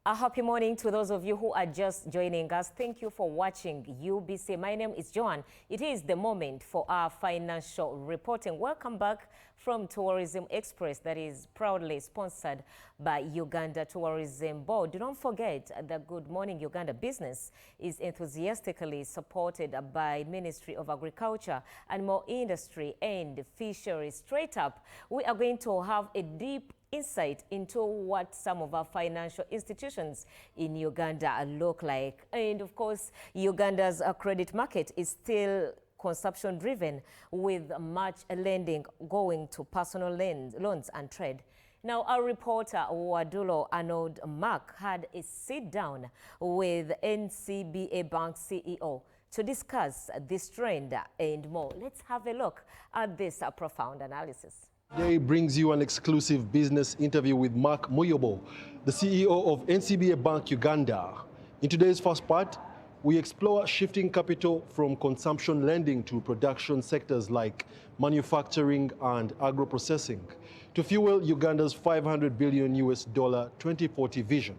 A happy morning to those of you who are just joining us. Thank you for watching UBC. My name is Joan. It is the moment for our financial reporting. Welcome back from Tourism Express, that is proudly sponsored by Uganda Tourism Board. Don't forget that Good Morning Uganda business is enthusiastically supported by Ministry of Agriculture, Animal Industry and Fisheries. Straight up, we are going to have a deep insight into what some of our financial institutions in Uganda look like. And of course, Uganda's credit market is still consumption driven, with much lending going to personal loans and trade. Now, our reporter Wadulo Arnold Mark had a sit down with NCBA Bank CEO to discuss this trend and more. Let's have a look at this profound analysis. Today brings you an exclusive business interview with Mark Muyobo, the CEO of NCBA Bank Uganda. In today's first part, we explore shifting capital from consumption lending to production sectors like manufacturing and agro-processing to fuel Uganda's $500 billion 2040 vision.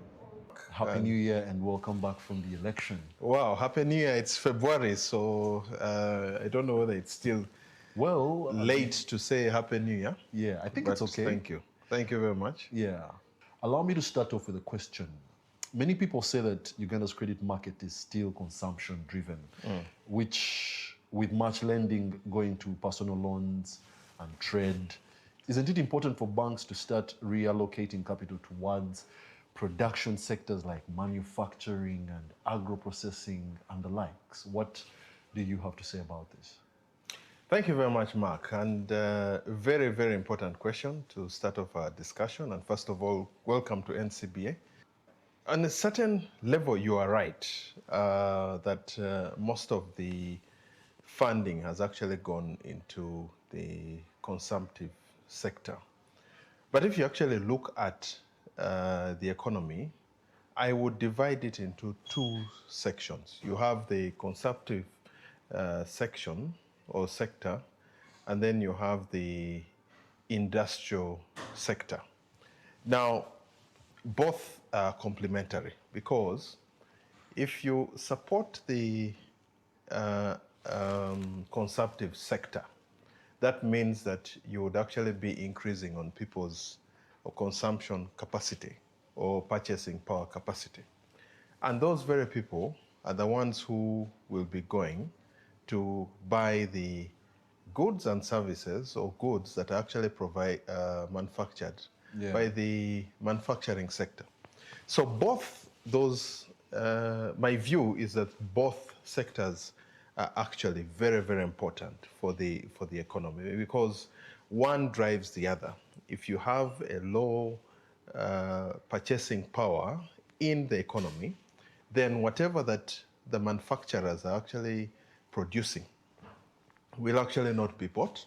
Happy New Year and welcome back from the election. Wow, Happy New Year. It's February, so I don't know whether it's still late to say Happy New Year. Yeah, I think it's okay. Thank you. Thank you very much. Yeah. Allow me to start off with a question. Many people say that Uganda's credit market is still consumption driven, which with much lending going to personal loans and trade, isn't it important for banks to start reallocating capital towards production sectors like manufacturing and agro-processing and the likes? What do you have to say about this? Thank you very much, Mark. And very, very important question to start off our discussion. And first of all, welcome to NCBA. On a certain level, you are right that most of the funding has actually gone into the consumptive sector. But if you actually look at the economy, I would divide it into two sections. You have the consumptive section or sector, and then you have the industrial sector. Now, both are complementary, because if you support the consumptive sector, that means that you would actually be increasing on people's consumption capacity or purchasing power capacity. And those very people are the ones who will be going to buy the goods and services or goods that are actually manufactured by the manufacturing sector. So both those, my view is that both sectors are actually very, very important for the economy, because one drives the other. If you have a low purchasing power in the economy, then whatever that the manufacturers are actually producing will actually not be bought,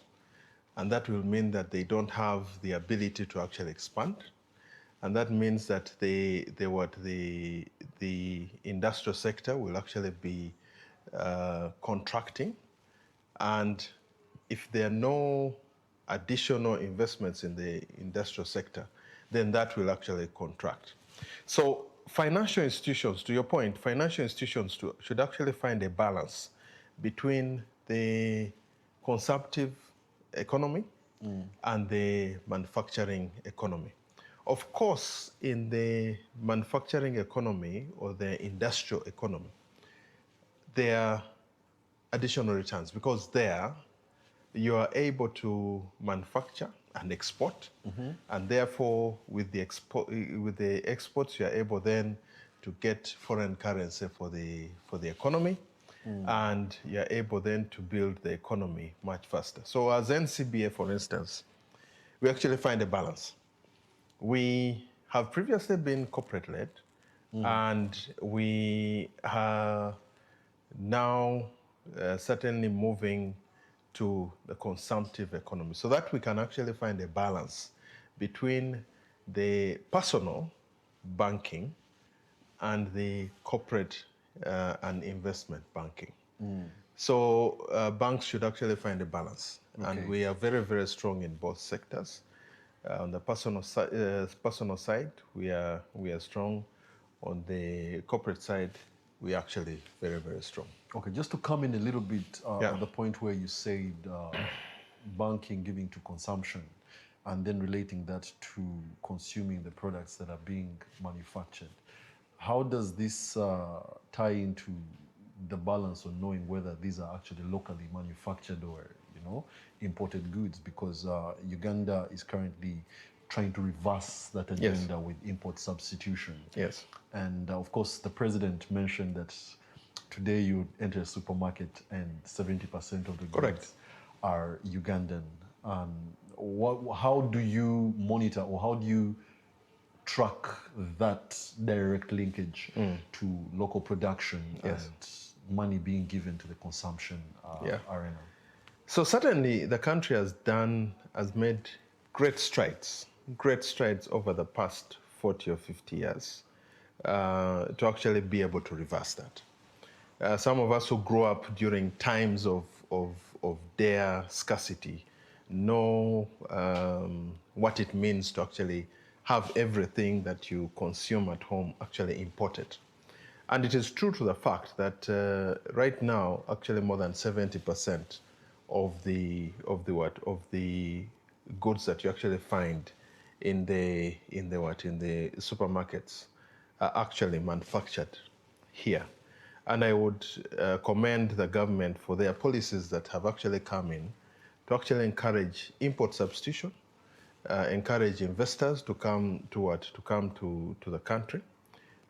and that will mean that they don't have the ability to actually expand, and that means that the industrial sector will actually be contracting, and if there are no additional investments in the industrial sector, then that will actually contract. So financial institutions, to your point, financial institutions should actually find a balance between the consumptive economy and the manufacturing economy. Of course, in the manufacturing economy or the industrial economy, there are additional returns, because there you are able to manufacture and export, and therefore with the exports you are able then to get foreign currency for the economy. And you're able then to build the economy much faster. So as NCBA, for instance, we actually find a balance. We have previously been corporate-led, and we are now certainly moving to the consumptive economy, so that we can actually find a balance between the personal banking and the corporate and investment banking. So banks should actually find a balance. And we are very, very strong in both sectors. On the personal side, we are strong. on the corporate side, we're actually very, very strong. Okay, just to come in a little bit Yeah. at the point where you said banking giving to consumption and then relating that to consuming the products that are being manufactured. How does this tie into the balance on knowing whether these are actually locally manufactured or, imported goods? Because Uganda is currently trying to reverse that agenda with import substitution. Yes. And of course, the president mentioned that today you enter a supermarket and 70% of the goods are Ugandan. How do you monitor, or how do you track that direct linkage to local production and money being given to the consumption arena? So certainly the country has made great strides over the past 40 or 50 years to actually be able to reverse that. Some of us who grew up during times of dire scarcity know what it means to actually have everything that you consume at home actually imported. And it is true to the fact that right now, actually more than 70% of the goods that you actually find in the supermarkets are actually manufactured here. And I would commend the government for their policies that have actually come in to actually encourage import substitution, encourage investors to come to the country,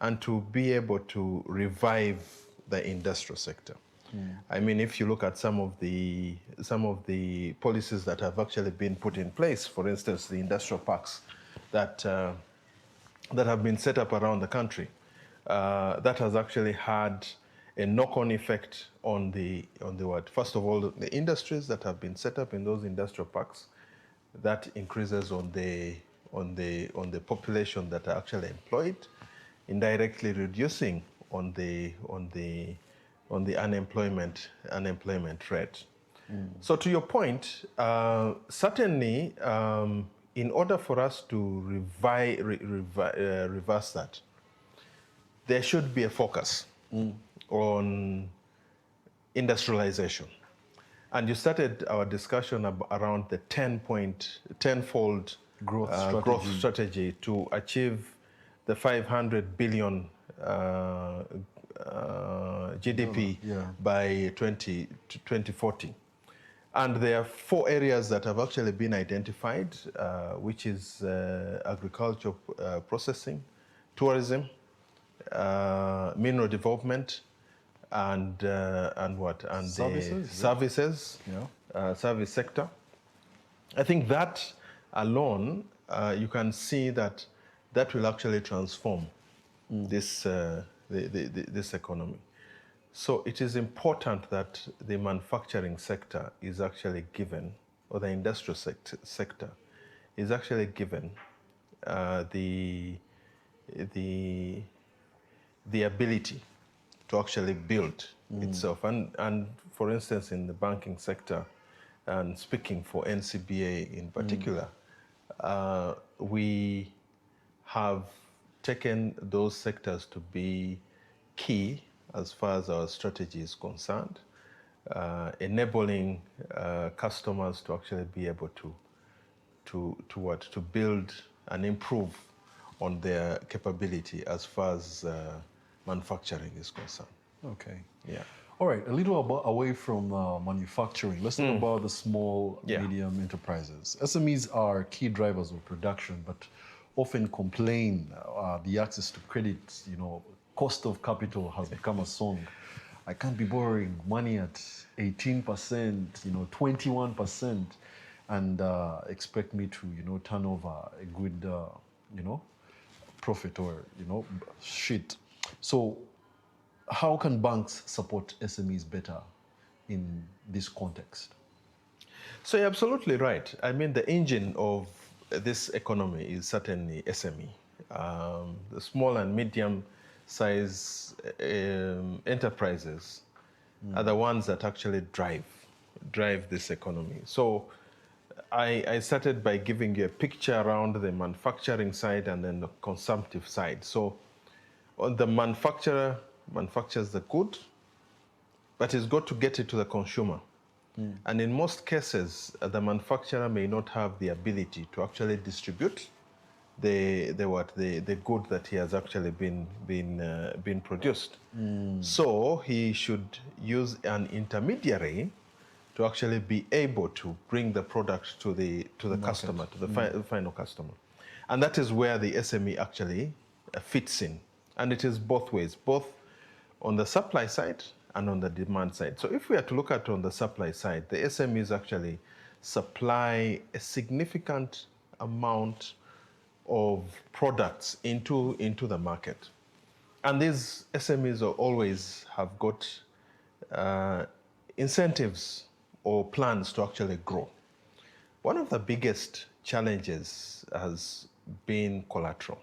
and to be able to revive the industrial sector. I mean, if you look at some of the policies that have actually been put in place, for instance, the industrial parks that have been set up around the country, that has actually had a knock-on effect on the what? First of all, the industries that have been set up in those industrial parks, that increases on the population that are actually employed, indirectly reducing on the unemployment rate. So to your point, certainly in order for us to reverse that, there should be a focus on industrialization. And you started our discussion around the 10-fold growth strategy to achieve the 500 billion GDP by 2040. And there are 4 areas that have actually been identified, which is agriculture processing, tourism, mineral development, and Services, the services, service sector. I think that alone, you can see that will actually transform this this economy. So it is important that the manufacturing sector is actually given, or the industrial sector is actually given the ability to actually build itself. And for instance, in the banking sector, and speaking for NCBA in particular, we have taken those sectors to be key as far as our strategy is concerned, enabling customers to actually be able to build and improve on their capability as far as manufacturing is concerned. Okay. Yeah. All right, a little away from manufacturing, let's talk about the small, medium enterprises. SMEs are key drivers of production, but often complain the access to credit, cost of capital has become a song. I can't be borrowing money at 18%, 21%, and expect me to, turn over a good, profit or, shit. So how can banks support SMEs better in this context? So you're absolutely right. I mean, the engine of this economy is certainly SME. The small and medium size enterprises are the ones that actually drive this economy. So I started by giving you a picture around the manufacturing side and then the consumptive side. So the manufacturer manufactures the good, but he's got to get it to the consumer. And in most cases, the manufacturer may not have the ability to actually distribute the good that he has actually been produced. So he should use an intermediary to actually be able to bring the product to the customer, to the final customer. And that is where the SME actually fits in. And it is both ways, both on the supply side and on the demand side. So if we are to look at on the supply side, the SMEs actually supply a significant amount of products into the market. And these SMEs always have got incentives or plans to actually grow. One of the biggest challenges has been collateral.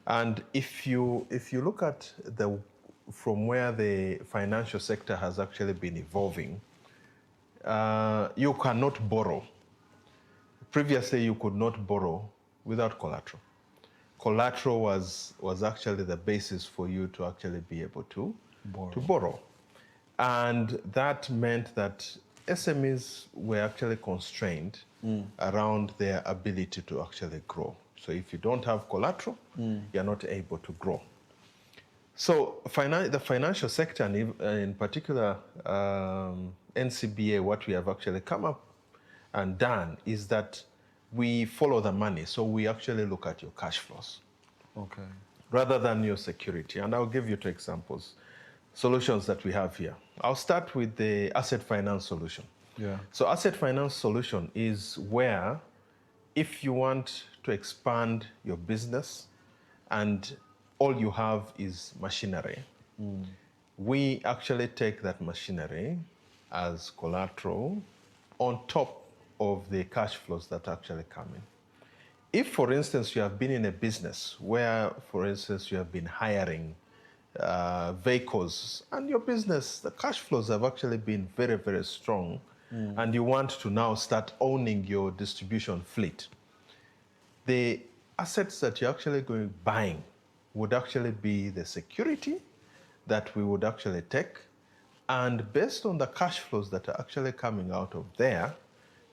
And if you look at from where the financial sector has actually been evolving, you cannot borrow. Previously, you could not borrow without collateral. Collateral was actually the basis for you to actually be able to borrow. And that meant that SMEs were actually constrained around their ability to actually grow. So if you don't have collateral, you're not able to grow. So the financial sector, and in particular NCBA, what we have actually come up and done is that we follow the money. So we actually look at your cash flows. Okay. Rather than your security. And I'll give you two examples, solutions that we have here. I'll start with the asset finance solution. Yeah. So asset finance solution is where if you want to expand your business and all you have is machinery, we actually take that machinery as collateral on top of the cash flows that actually come in. If, for instance, you have been in a business where, for instance, you have been hiring vehicles and your business, the cash flows have actually been very, very strong, and you want to now start owning your distribution fleet, the assets that you're actually buying would actually be the security that we would actually take, and based on the cash flows that are actually coming out of there,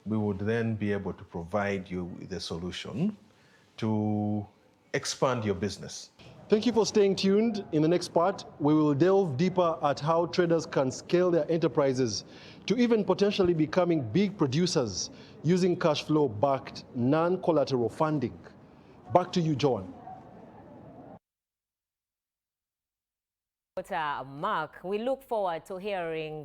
we would then be able to provide you with a solution to expand your business. Thank you for staying tuned. In the next part, we will delve deeper at how traders can scale their enterprises to even potentially becoming big producers using cash flow-backed non-collateral funding. Back to you, John. Mark, we look forward to hearing